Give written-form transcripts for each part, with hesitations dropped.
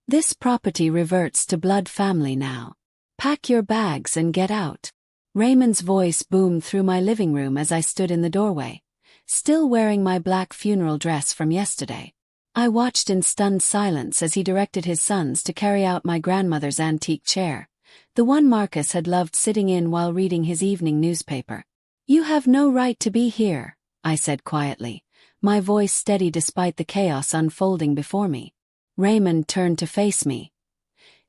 This property reverts to blood family now. Pack your bags and get out. Raymond's voice boomed through my living room as I stood in the doorway, still wearing my black funeral dress from yesterday. I watched in stunned silence as he directed his sons to carry out my grandmother's antique chair, the one Marcus had loved sitting in while reading his evening newspaper. "You have no right to be here," I said quietly, my voice steady despite the chaos unfolding before me. Raymond turned to face me,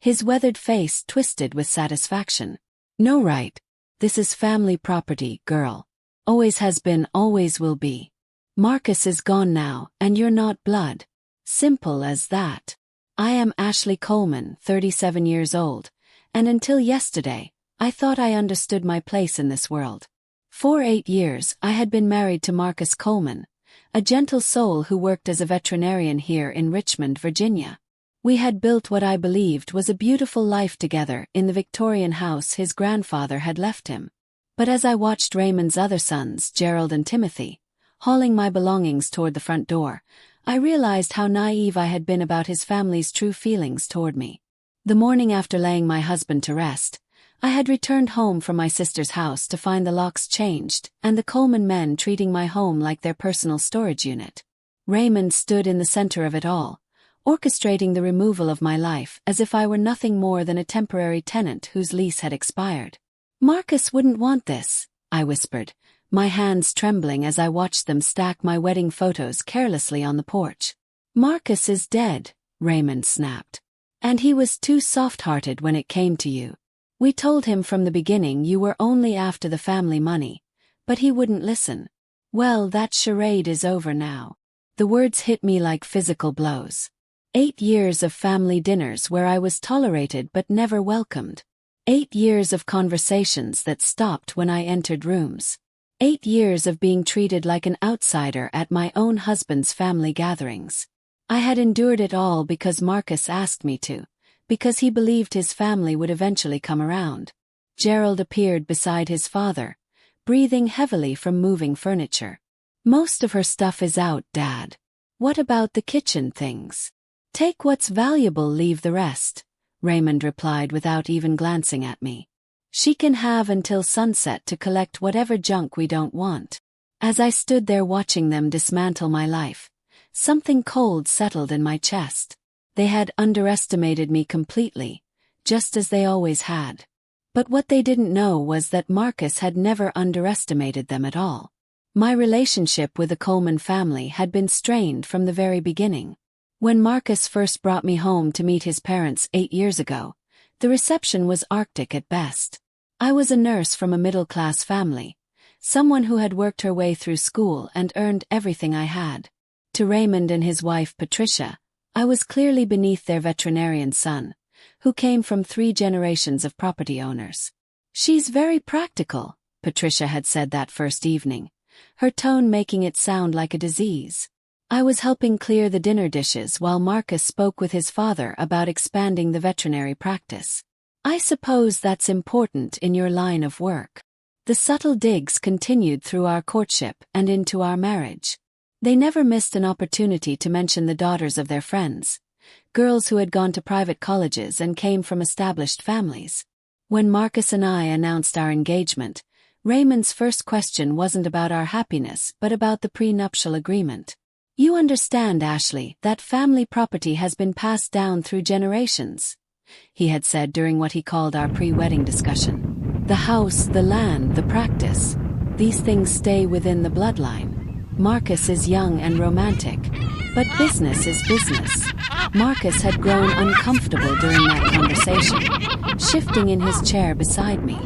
his weathered face twisted with satisfaction. "No right. This is family property, girl. Always has been, always will be. Marcus is gone now, and you're not blood. Simple as that. I am Ashley Coleman, 37 years old, and until yesterday, I thought I understood my place in this world. For 8 years, I had been married to Marcus Coleman, a gentle soul who worked as a veterinarian here in Richmond, Virginia. We had built what I believed was a beautiful life together in the Victorian house his grandfather had left him. But as I watched Raymond's other sons, Gerald and Timothy, hauling my belongings toward the front door, I realized how naive I had been about his family's true feelings toward me. The morning after laying my husband to rest, I had returned home from my sister's house to find the locks changed and the Coleman men treating my home like their personal storage unit. Raymond stood in the center of it all, orchestrating the removal of my life as if I were nothing more than a temporary tenant whose lease had expired. "Marcus wouldn't want this," I whispered, my hands trembling as I watched them stack my wedding photos carelessly on the porch. "Marcus is dead," Raymond snapped. "And he was too soft-hearted when it came to you. We told him from the beginning you were only after the family money, but he wouldn't listen. Well, that charade is over now." The words hit me like physical blows. 8 years of family dinners where I was tolerated but never welcomed. 8 years of conversations that stopped when I entered rooms. 8 years of being treated like an outsider at my own husband's family gatherings. I had endured it all because Marcus asked me to, because he believed his family would eventually come around. Gerald appeared beside his father, breathing heavily from moving furniture. "Most of her stuff is out, Dad. What about the kitchen things? Take what's valuable, leave the rest," Raymond replied without even glancing at me. "She can have until sunset to collect whatever junk we don't want." As I stood there watching them dismantle my life, something cold settled in my chest. They had underestimated me completely, just as they always had. But what they didn't know was that Marcus had never underestimated them at all. My relationship with the Coleman family had been strained from the very beginning. When Marcus first brought me home to meet his parents 8 years ago, the reception was arctic at best. I was a nurse from a middle-class family, someone who had worked her way through school and earned everything I had. To Raymond and his wife Patricia, I was clearly beneath their veterinarian son, who came from 3 generations of property owners. "She's very practical," Patricia had said that first evening, her tone making it sound like a disease. I was helping clear the dinner dishes while Marcus spoke with his father about expanding the veterinary practice. "I suppose that's important in your line of work." The subtle digs continued through our courtship and into our marriage. They never missed an opportunity to mention the daughters of their friends, girls who had gone to private colleges and came from established families. When Marcus and I announced our engagement, Raymond's first question wasn't about our happiness but about the prenuptial agreement. "You understand, Ashley, that family property has been passed down through generations," he had said during what he called our pre-wedding discussion. "The house, the land, the practice. These things stay within the bloodline. Marcus is young and romantic, but business is business." Marcus had grown uncomfortable during that conversation, shifting in his chair beside me.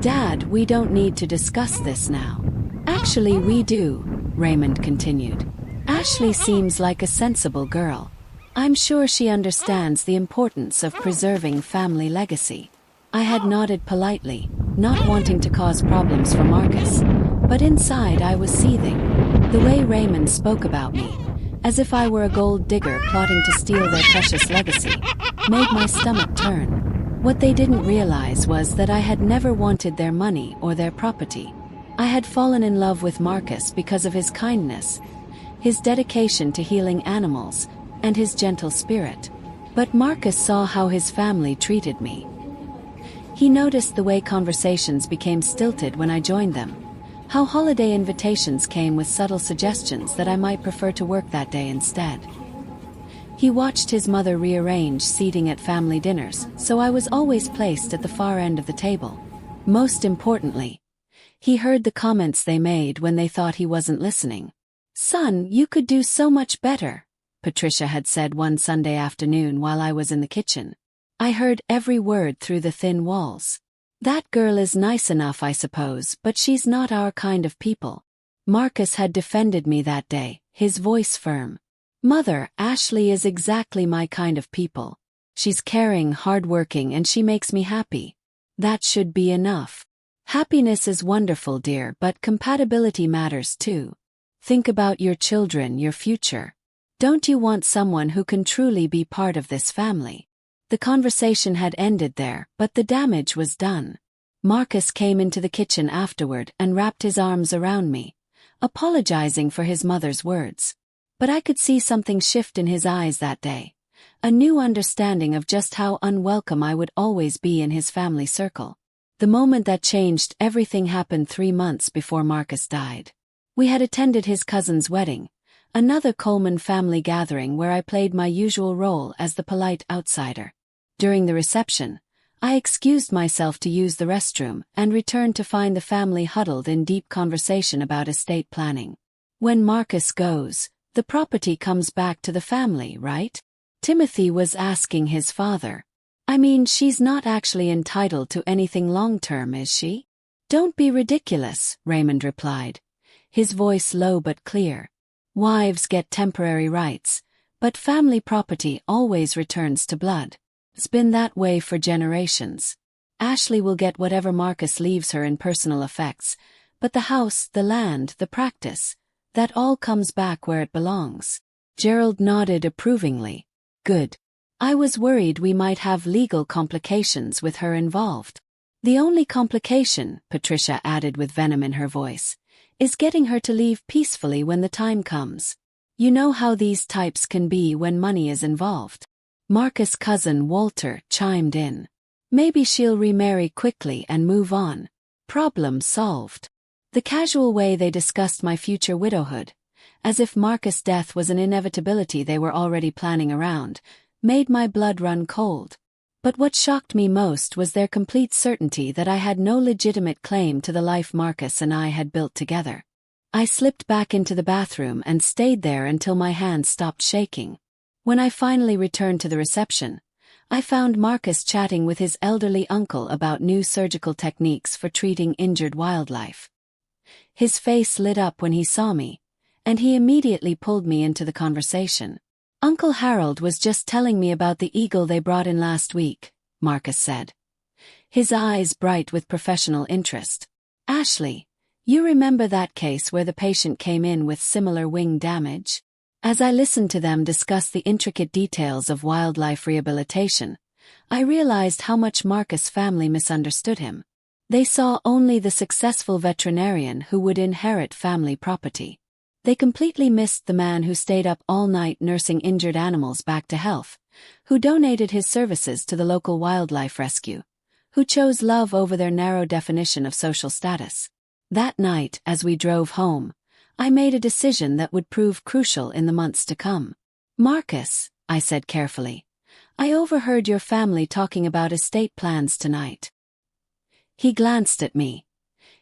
"Dad, we don't need to discuss this now." "Actually, we do," Raymond continued. "Ashley seems like a sensible girl. I'm sure she understands the importance of preserving family legacy." I had nodded politely, not wanting to cause problems for Marcus, but inside I was seething. The way Raymond spoke about me, as if I were a gold digger plotting to steal their precious legacy, made my stomach turn. What they didn't realize was that I had never wanted their money or their property. I had fallen in love with Marcus because of his kindness, his dedication to healing animals, and his gentle spirit. But Marcus saw how his family treated me. He noticed the way conversations became stilted when I joined them, how holiday invitations came with subtle suggestions that I might prefer to work that day instead. He watched his mother rearrange seating at family dinners, so I was always placed at the far end of the table. Most importantly, he heard the comments they made when they thought he wasn't listening. "Son, you could do so much better," Patricia had said one Sunday afternoon while I was in the kitchen. I heard every word through the thin walls. "That girl is nice enough, I suppose, but she's not our kind of people." Marcus had defended me that day, his voice firm. "Mother, Ashley is exactly my kind of people. She's caring, hardworking, and she makes me happy. That should be enough." "Happiness is wonderful, dear, but compatibility matters too. Think about your children, your future. Don't you want someone who can truly be part of this family?" The conversation had ended there, but the damage was done. Marcus came into the kitchen afterward and wrapped his arms around me, apologizing for his mother's words. But I could see something shift in his eyes that day, a new understanding of just how unwelcome I would always be in his family circle. The moment that changed everything happened 3 months before Marcus died. We had attended his cousin's wedding, another Coleman family gathering where I played my usual role as the polite outsider. During the reception, I excused myself to use the restroom and returned to find the family huddled in deep conversation about estate planning. "When Marcus goes, the property comes back to the family, right?" Timothy was asking his father. "I mean, she's not actually entitled to anything long-term, is she?" "Don't be ridiculous," Raymond replied, his voice low but clear. "Wives get temporary rights, but family property always returns to blood. It's been that way for generations. Ashley will get whatever Marcus leaves her in personal effects, but the house, the land, the practice, that all comes back where it belongs." Gerald nodded approvingly. "Good. I was worried we might have legal complications with her involved." "The only complication," Patricia added with venom in her voice, "is getting her to leave peacefully when the time comes. You know how these types can be when money is involved." Marcus' cousin Walter chimed in. "Maybe she'll remarry quickly and move on. Problem solved." The casual way they discussed my future widowhood, as if Marcus' death was an inevitability they were already planning around, made my blood run cold. But what shocked me most was their complete certainty that I had no legitimate claim to the life Marcus and I had built together. I slipped back into the bathroom and stayed there until my hands stopped shaking. When I finally returned to the reception, I found Marcus chatting with his elderly uncle about new surgical techniques for treating injured wildlife. His face lit up when he saw me, and he immediately pulled me into the conversation. "Uncle Harold was just telling me about the eagle they brought in last week," Marcus said, his eyes bright with professional interest. "Ashley, you remember that case where the patient came in with similar wing damage?" As I listened to them discuss the intricate details of wildlife rehabilitation, I realized how much Marcus' family misunderstood him. They saw only the successful veterinarian who would inherit family property. They completely missed the man who stayed up all night nursing injured animals back to health, who donated his services to the local wildlife rescue, who chose love over their narrow definition of social status. That night, as we drove home, I made a decision that would prove crucial in the months to come. "Marcus," I said carefully, "I overheard your family talking about estate plans tonight." He glanced at me,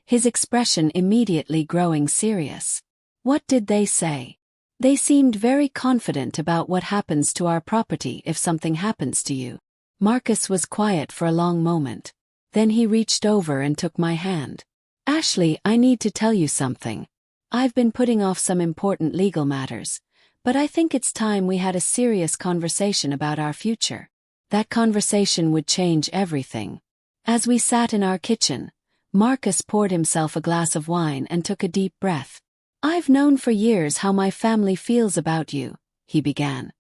his expression immediately growing serious. "What did they say?" "They seemed very confident about what happens to our property if something happens to you." Marcus was quiet for a long moment. Then he reached over and took my hand. "Ashley, I need to tell you something. I've been putting off some important legal matters, but I think it's time we had a serious conversation about our future." That conversation would change everything. As we sat in our kitchen, Marcus poured himself a glass of wine and took a deep breath. "I've known for years how my family feels about you," he began,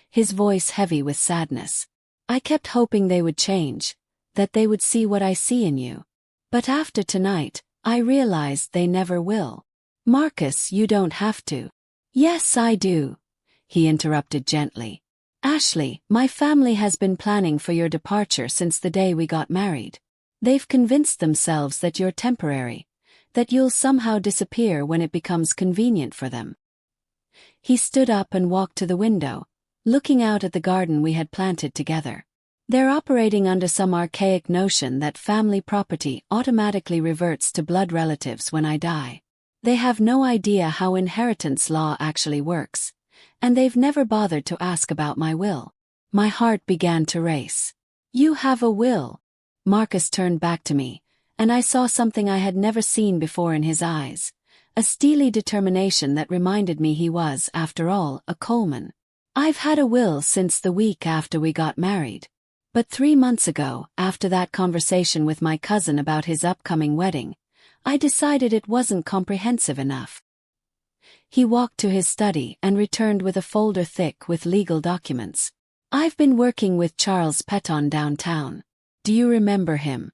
his voice heavy with sadness. "I kept hoping they would change, that they would see what I see in you. But after tonight, I realized they never will." "Marcus, you don't have to." "Yes, I do," he interrupted gently. Ashley, my family has been planning for your departure since the day we got married. They've convinced themselves that you're temporary, that you'll somehow disappear when it becomes convenient for them. He stood up and walked to the window, looking out at the garden we had planted together. They're operating under some archaic notion that family property automatically reverts to blood relatives when I die. They have no idea how inheritance law actually works, and they've never bothered to ask about my will. My heart began to race. You have a will? Marcus turned back to me, and I saw something I had never seen before in his eyes, a steely determination that reminded me he was, after all, a Coleman. I've had a will since the week after we got married. But 3 months ago, after that conversation with my cousin about his upcoming wedding, I decided it wasn't comprehensive enough. He walked to his study and returned with a folder thick with legal documents. I've been working with Charles Petton downtown. Do you remember him?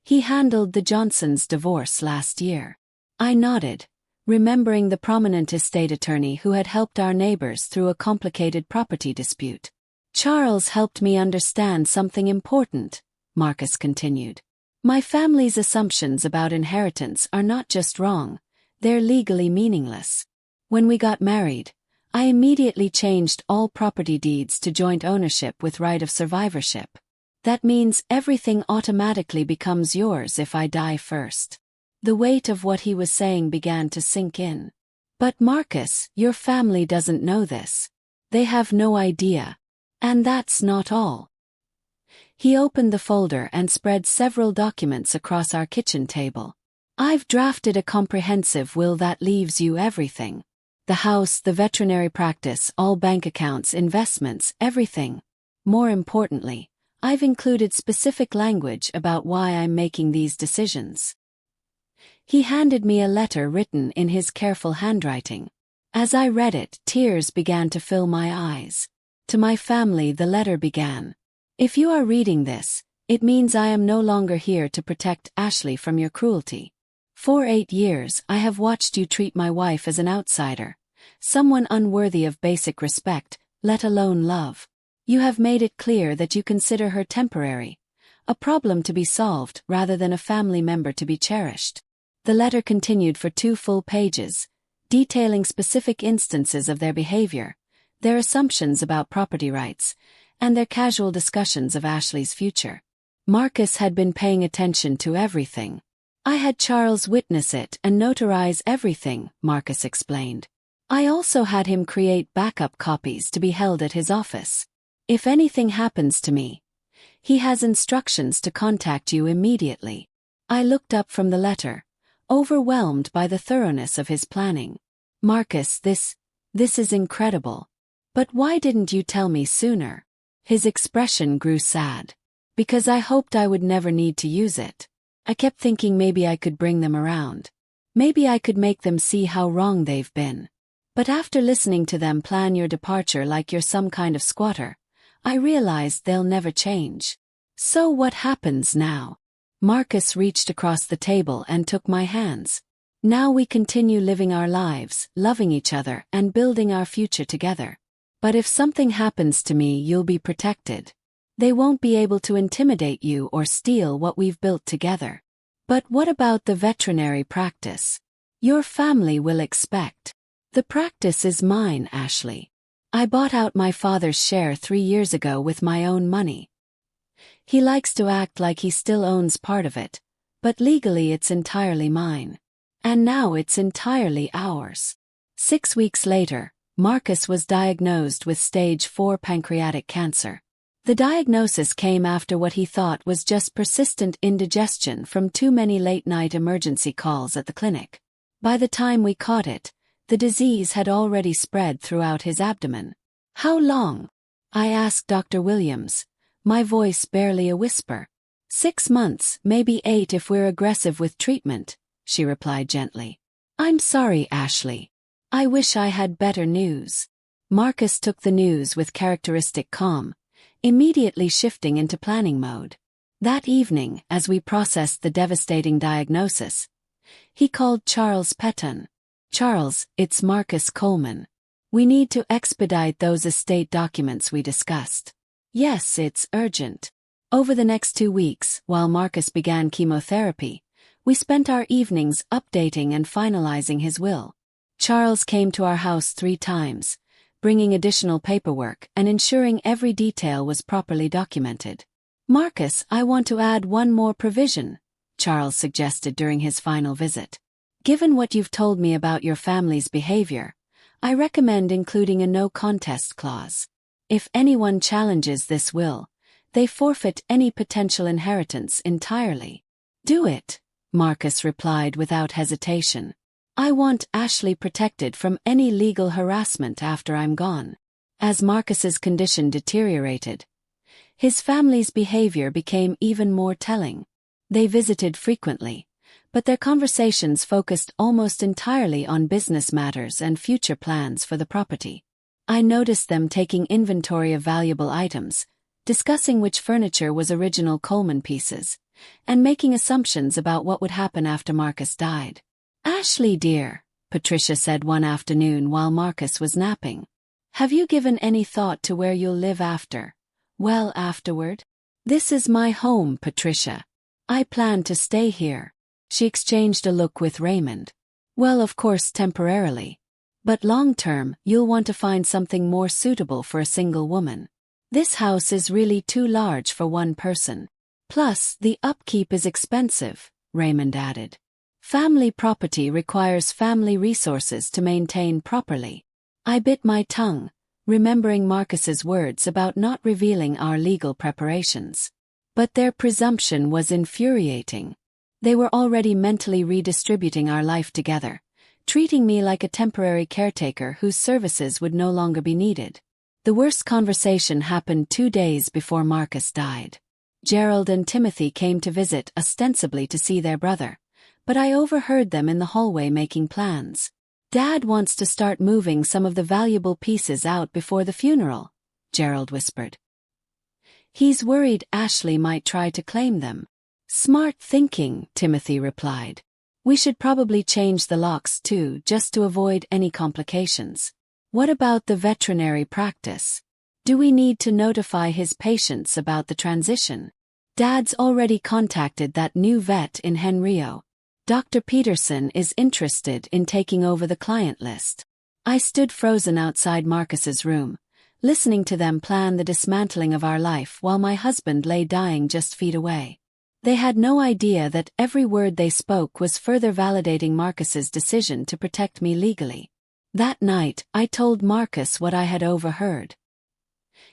He handled the Johnsons' divorce last year. I nodded, remembering the prominent estate attorney who had helped our neighbors through a complicated property dispute. Charles helped me understand something important, Marcus continued. My family's assumptions about inheritance are not just wrong, they're legally meaningless. When we got married, I immediately changed all property deeds to joint ownership with right of survivorship. That means everything automatically becomes yours if I die first. The weight of what he was saying began to sink in. But Marcus, your family doesn't know this. They have no idea. And that's not all. He opened the folder and spread several documents across our kitchen table. I've drafted a comprehensive will that leaves you everything. The house, the veterinary practice, all bank accounts, investments, everything. More importantly, I've included specific language about why I'm making these decisions. He handed me a letter written in his careful handwriting. As I read it, tears began to fill my eyes. To my family, the letter began. If you are reading this, it means I am no longer here to protect Ashley from your cruelty. For 8 years, I have watched you treat my wife as an outsider, someone unworthy of basic respect, let alone love. You have made it clear that you consider her temporary, a problem to be solved rather than a family member to be cherished. The letter continued for 2 full pages, detailing specific instances of their behavior, their assumptions about property rights, and their casual discussions of Ashley's future. Marcus had been paying attention to everything. I had Charles witness it and notarize everything, Marcus explained. I also had him create backup copies to be held at his office. If anything happens to me, he has instructions to contact you immediately. I looked up from the letter, overwhelmed by the thoroughness of his planning. Marcus, this is incredible. But why didn't you tell me sooner? His expression grew sad. Because I hoped I would never need to use it. I kept thinking maybe I could bring them around. Maybe I could make them see how wrong they've been. But after listening to them plan your departure like you're some kind of squatter, I realized they'll never change. So what happens now? Marcus reached across the table and took my hands. Now we continue living our lives, loving each other, and building our future together. But if something happens to me, you'll be protected. They won't be able to intimidate you or steal what we've built together. But what about the veterinary practice? Your family will expect. The practice is mine, Ashley. I bought out my father's share 3 years ago with my own money. He likes to act like he still owns part of it, but legally it's entirely mine. And now it's entirely ours. 6 weeks later, Marcus was diagnosed with stage 4 pancreatic cancer. The diagnosis came after what he thought was just persistent indigestion from too many late-night emergency calls at the clinic. By the time we caught it, the disease had already spread throughout his abdomen. How long? I asked Dr. Williams, my voice barely a whisper. 6 months, maybe 8 if we're aggressive with treatment, she replied gently. I'm sorry, Ashley. I wish I had better news. Marcus took the news with characteristic calm, immediately shifting into planning mode. That evening, as we processed the devastating diagnosis, he called Charles Petton. Charles, it's Marcus Coleman. We need to expedite those estate documents we discussed. Yes, it's urgent. Over the next 2 weeks, while Marcus began chemotherapy, we spent our evenings updating and finalizing his will. Charles came to our house 3 times, bringing additional paperwork and ensuring every detail was properly documented. Marcus, I want to add one more provision, Charles suggested during his final visit. Given what you've told me about your family's behavior, I recommend including a no-contest clause. If anyone challenges this will, they forfeit any potential inheritance entirely. Do it, Marcus replied without hesitation. I want Ashley protected from any legal harassment after I'm gone. As Marcus's condition deteriorated, his family's behavior became even more telling. They visited frequently, but their conversations focused almost entirely on business matters and future plans for the property. I noticed them taking inventory of valuable items, discussing which furniture was original Coleman pieces, and making assumptions about what would happen after Marcus died. Ashley dear, Patricia said one afternoon while Marcus was napping. Have you given any thought to where you'll live afterward? This is my home, Patricia. I plan to stay here. She exchanged a look with Raymond. Well, of course, temporarily. But long-term, you'll want to find something more suitable for a single woman. This house is really too large for one person. Plus, the upkeep is expensive, Raymond added. Family property requires family resources to maintain properly. I bit my tongue, remembering Marcus's words about not revealing our legal preparations. But their presumption was infuriating. They were already mentally redistributing our life together, treating me like a temporary caretaker whose services would no longer be needed. The worst conversation happened 2 days before Marcus died. Gerald and Timothy came to visit ostensibly to see their brother, but I overheard them in the hallway making plans. Dad wants to start moving some of the valuable pieces out before the funeral, Gerald whispered. He's worried Ashley might try to claim them. Smart thinking, Timothy replied. We should probably change the locks too, just to avoid any complications. What about the veterinary practice? Do we need to notify his patients about the transition? Dad's already contacted that new vet in Henrio. Dr. Peterson is interested in taking over the client list. I stood frozen outside Marcus's room, listening to them plan the dismantling of our life while my husband lay dying just feet away. They had no idea that every word they spoke was further validating Marcus's decision to protect me legally. That night, I told Marcus what I had overheard.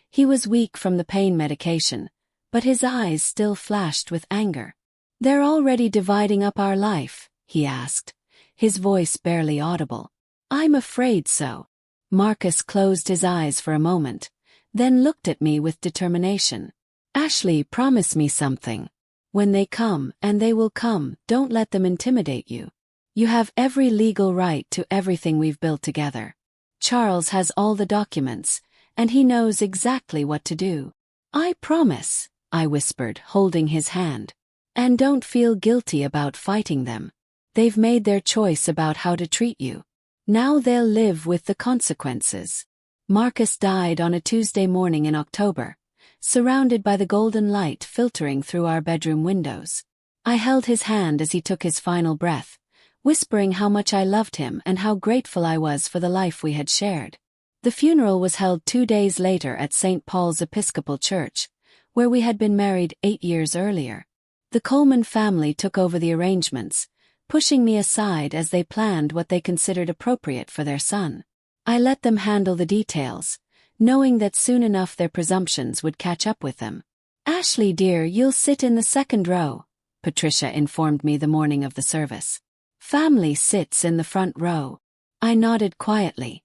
He was weak from the pain medication, but his eyes still flashed with anger. They're already dividing up our life, he asked, his voice barely audible. I'm afraid so. Marcus closed his eyes for a moment, then looked at me with determination. Ashley, promise me something. When they come, and they will come, don't let them intimidate you. You have every legal right to everything we've built together. Charles has all the documents, and he knows exactly what to do. I promise, I whispered, holding his hand. And don't feel guilty about fighting them. They've made their choice about how to treat you. Now they'll live with the consequences. Marcus died on a Tuesday morning in October, surrounded by the golden light filtering through our bedroom windows. I held his hand as he took his final breath, whispering how much I loved him and how grateful I was for the life we had shared. The funeral was held 2 days later at St. Paul's Episcopal Church, where we had been married 8 years earlier. The Coleman family took over the arrangements, pushing me aside as they planned what they considered appropriate for their son. I let them handle the details, knowing that soon enough their presumptions would catch up with them. Ashley dear, you'll sit in the second row, Patricia informed me the morning of the service. Family sits in the front row. I nodded quietly,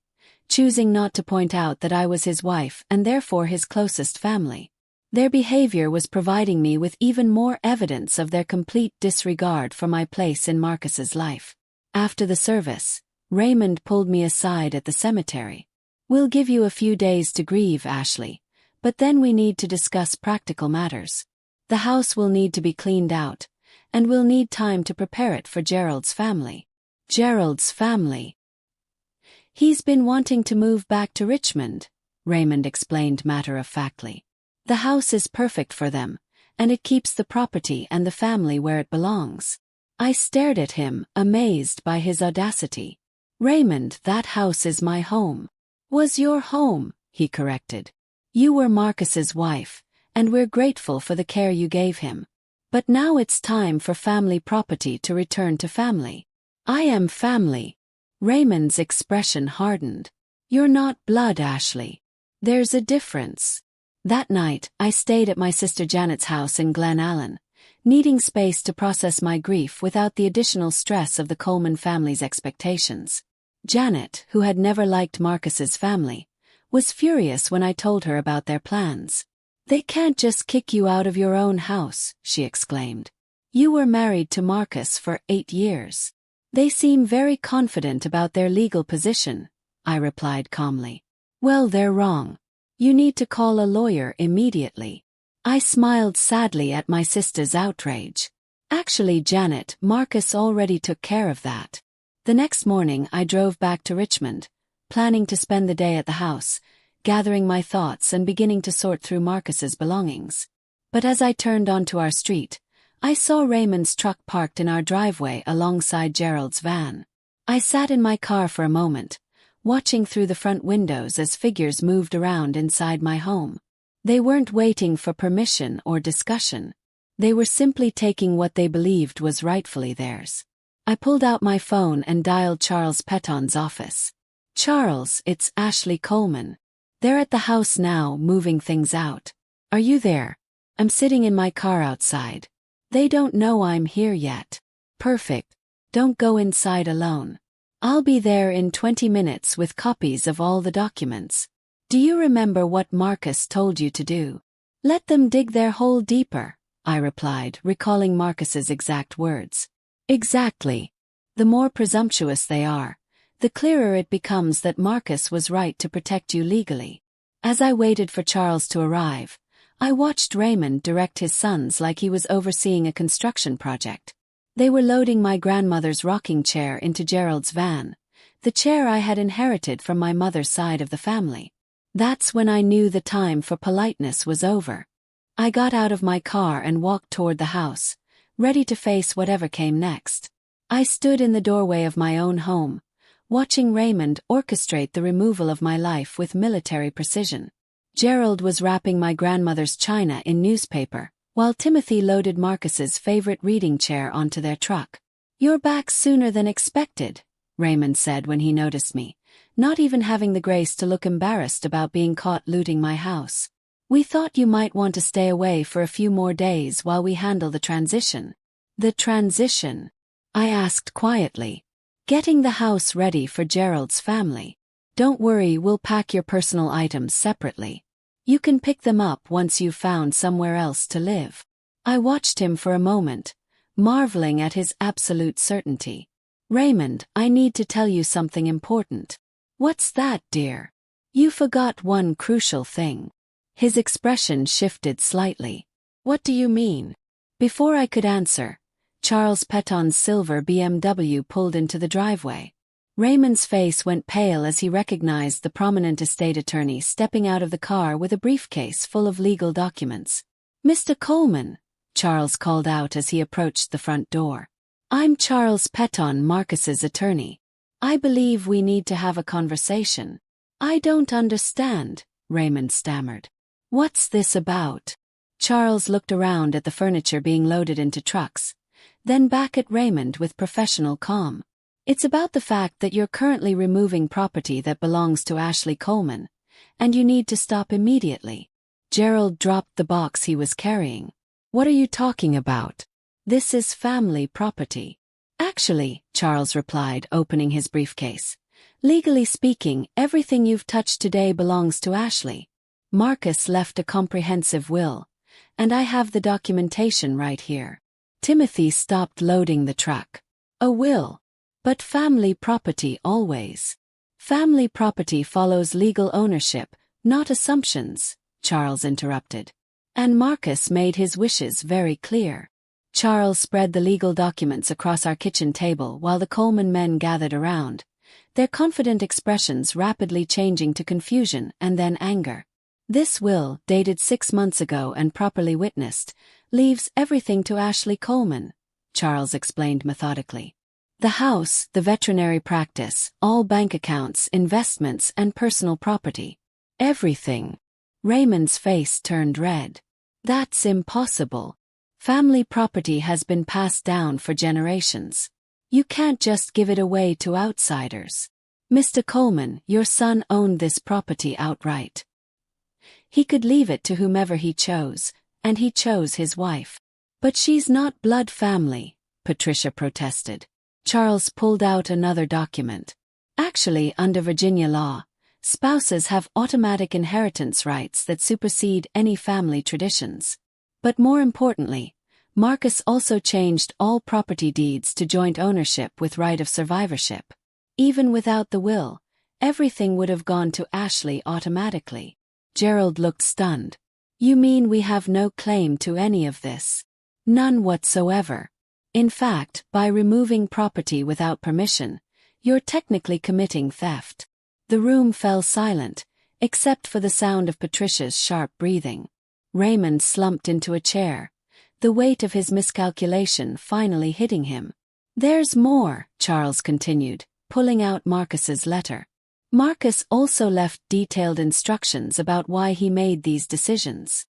choosing not to point out that I was his wife and therefore his closest family. Their behavior was providing me with even more evidence of their complete disregard for my place in Marcus's life. After the service, Raymond pulled me aside at the cemetery. We'll give you a few days to grieve, Ashley, but then we need to discuss practical matters. The house will need to be cleaned out, and we'll need time to prepare it for Gerald's family. Gerald's family. He's been wanting to move back to Richmond, Raymond explained matter-of-factly. The house is perfect for them, and it keeps the property and the family where it belongs. I stared at him, amazed by his audacity. Raymond, that house is my home. Was your home, he corrected. You were Marcus's wife, and we're grateful for the care you gave him. But now it's time for family property to return to family. I am family. Raymond's expression hardened. You're not blood, Ashley. There's a difference. That night, I stayed at my sister Janet's house in Glen Allen, needing space to process my grief without the additional stress of the Coleman family's expectations. Janet, who had never liked Marcus's family, was furious when I told her about their plans. They can't just kick you out of your own house, she exclaimed. You were married to Marcus for 8 years. They seem very confident about their legal position, I replied calmly. Well, they're wrong. You need to call a lawyer immediately. I smiled sadly at my sister's outrage. Actually, Janet, Marcus already took care of that. The next morning I drove back to Richmond, planning to spend the day at the house, gathering my thoughts and beginning to sort through Marcus's belongings. But as I turned onto our street, I saw Raymond's truck parked in our driveway alongside Gerald's van. I sat in my car for a moment, watching through the front windows as figures moved around inside my home. They weren't waiting for permission or discussion. They were simply taking what they believed was rightfully theirs. I pulled out my phone and dialed Charles Petton's office. Charles, it's Ashley Coleman. They're at the house now, moving things out. Are you there? I'm sitting in my car outside. They don't know I'm here yet. Perfect. Don't go inside alone. I'll be there in 20 minutes with copies of all the documents. Do you remember what Marcus told you to do? Let them dig their hole deeper, I replied, recalling Marcus's exact words. Exactly. The more presumptuous they are, the clearer it becomes that Marcus was right to protect you legally. As I waited for Charles to arrive, I watched Raymond direct his sons like he was overseeing a construction project. They were loading my grandmother's rocking chair into Gerald's van, the chair I had inherited from my mother's side of the family. That's when I knew the time for politeness was over. I got out of my car and walked toward the house, ready to face whatever came next. I stood in the doorway of my own home, watching Raymond orchestrate the removal of my life with military precision. Gerald was wrapping my grandmother's china in newspaper, while Timothy loaded Marcus's favorite reading chair onto their truck. You're back sooner than expected, Raymond said when he noticed me, not even having the grace to look embarrassed about being caught looting my house. We thought you might want to stay away for a few more days while we handle the transition. The transition? I asked quietly. Getting the house ready for Gerald's family. Don't worry, we'll pack your personal items separately. You can pick them up once you've found somewhere else to live. I watched him for a moment, marveling at his absolute certainty. Raymond, I need to tell you something important. What's that, dear? You forgot one crucial thing. His expression shifted slightly. What do you mean? Before I could answer, Charles Petton's silver BMW pulled into the driveway. Raymond's face went pale as he recognized the prominent estate attorney stepping out of the car with a briefcase full of legal documents. Mr. Coleman, Charles called out as he approached the front door. I'm Charles Petton, Marcus's attorney. I believe we need to have a conversation. I don't understand, Raymond stammered. What's this about? Charles looked around at the furniture being loaded into trucks, then back at Raymond with professional calm. It's about the fact that you're currently removing property that belongs to Ashley Coleman, and you need to stop immediately. Gerald dropped the box he was carrying. What are you talking about? This is family property. Actually, Charles replied, opening his briefcase. Legally speaking, everything you've touched today belongs to Ashley. Marcus left a comprehensive will, and I have the documentation right here. Timothy stopped loading the truck. A will. But family property always. Family property follows legal ownership, not assumptions, Charles interrupted. And Marcus made his wishes very clear. Charles spread the legal documents across our kitchen table while the Coleman men gathered around, their confident expressions rapidly changing to confusion and then anger. This will, dated 6 months ago and properly witnessed, leaves everything to Ashley Coleman, Charles explained methodically. The house, the veterinary practice, all bank accounts, investments, and personal property. Everything. Raymond's face turned red. That's impossible. Family property has been passed down for generations. You can't just give it away to outsiders. Mr. Coleman, your son owned this property outright. He could leave it to whomever he chose, and he chose his wife. But she's not blood family, Patricia protested. Charles pulled out another document. Actually, under Virginia law, spouses have automatic inheritance rights that supersede any family traditions. But more importantly, Marcus also changed all property deeds to joint ownership with right of survivorship. Even without the will, everything would have gone to Ashley automatically. Gerald looked stunned. You mean we have no claim to any of this? None whatsoever. In fact, by removing property without permission, you're technically committing theft. The room fell silent, except for the sound of Patricia's sharp breathing. Raymond slumped into a chair, the weight of his miscalculation finally hitting him. There's more, Charles continued, pulling out Marcus's letter. Marcus also left detailed instructions about why he made these decisions.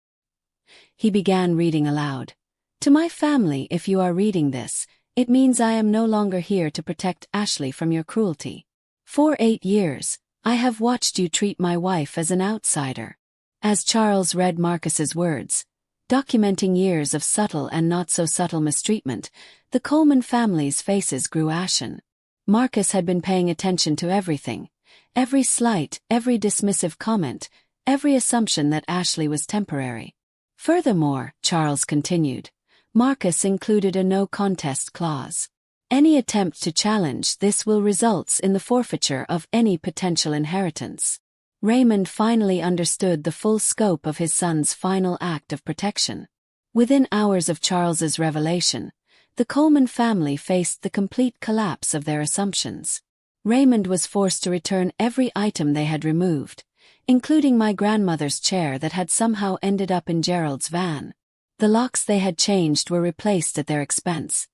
He began reading aloud. To my family, if you are reading this, it means I am no longer here to protect Ashley from your cruelty. For 8 years, I have watched you treat my wife as an outsider. As Charles read Marcus's words, documenting years of subtle and not-so-subtle mistreatment, the Coleman family's faces grew ashen. Marcus had been paying attention to everything, every slight, every dismissive comment, every assumption that Ashley was temporary. Furthermore, Charles continued, Marcus included a no-contest clause. Any attempt to challenge this will result in the forfeiture of any potential inheritance. Raymond finally understood the full scope of his son's final act of protection. Within hours of Charles's revelation, the Coleman family faced the complete collapse of their assumptions. Raymond was forced to return every item they had removed, including my grandmother's chair that had somehow ended up in Gerald's van. The locks they had changed were replaced at their expense,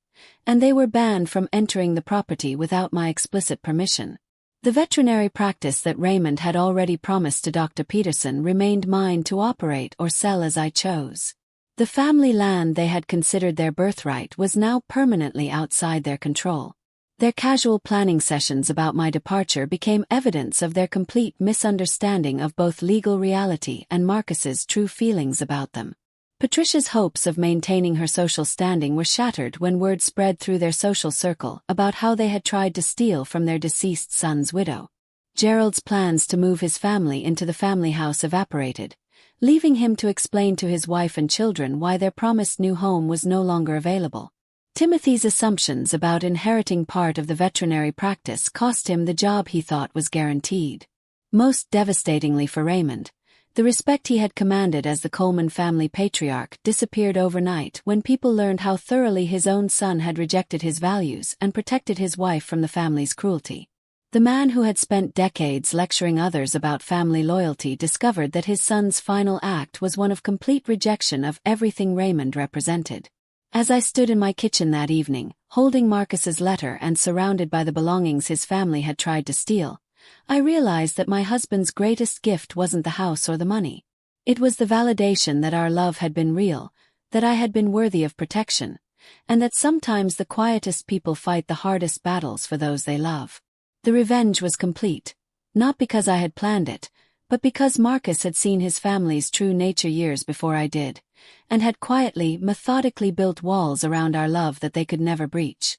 and they were banned from entering the property without my explicit permission. The veterinary practice that Raymond had already promised to Dr. Peterson remained mine to operate or sell as I chose. The family land they had considered their birthright was now permanently outside their control. Their casual planning sessions about my departure became evidence of their complete misunderstanding of both legal reality and Marcus's true feelings about them. Patricia's hopes of maintaining her social standing were shattered when word spread through their social circle about how they had tried to steal from their deceased son's widow. Gerald's plans to move his family into the family house evaporated, leaving him to explain to his wife and children why their promised new home was no longer available. Timothy's assumptions about inheriting part of the veterinary practice cost him the job he thought was guaranteed. Most devastatingly for Raymond, the respect he had commanded as the Coleman family patriarch disappeared overnight when people learned how thoroughly his own son had rejected his values and protected his wife from the family's cruelty. The man who had spent decades lecturing others about family loyalty discovered that his son's final act was one of complete rejection of everything Raymond represented. As I stood in my kitchen that evening, holding Marcus's letter and surrounded by the belongings his family had tried to steal, I realized that my husband's greatest gift wasn't the house or the money. It was the validation that our love had been real, that I had been worthy of protection, and that sometimes the quietest people fight the hardest battles for those they love. The revenge was complete, not because I had planned it, but because Marcus had seen his family's true nature years before I did, and had quietly, methodically built walls around our love that they could never breach.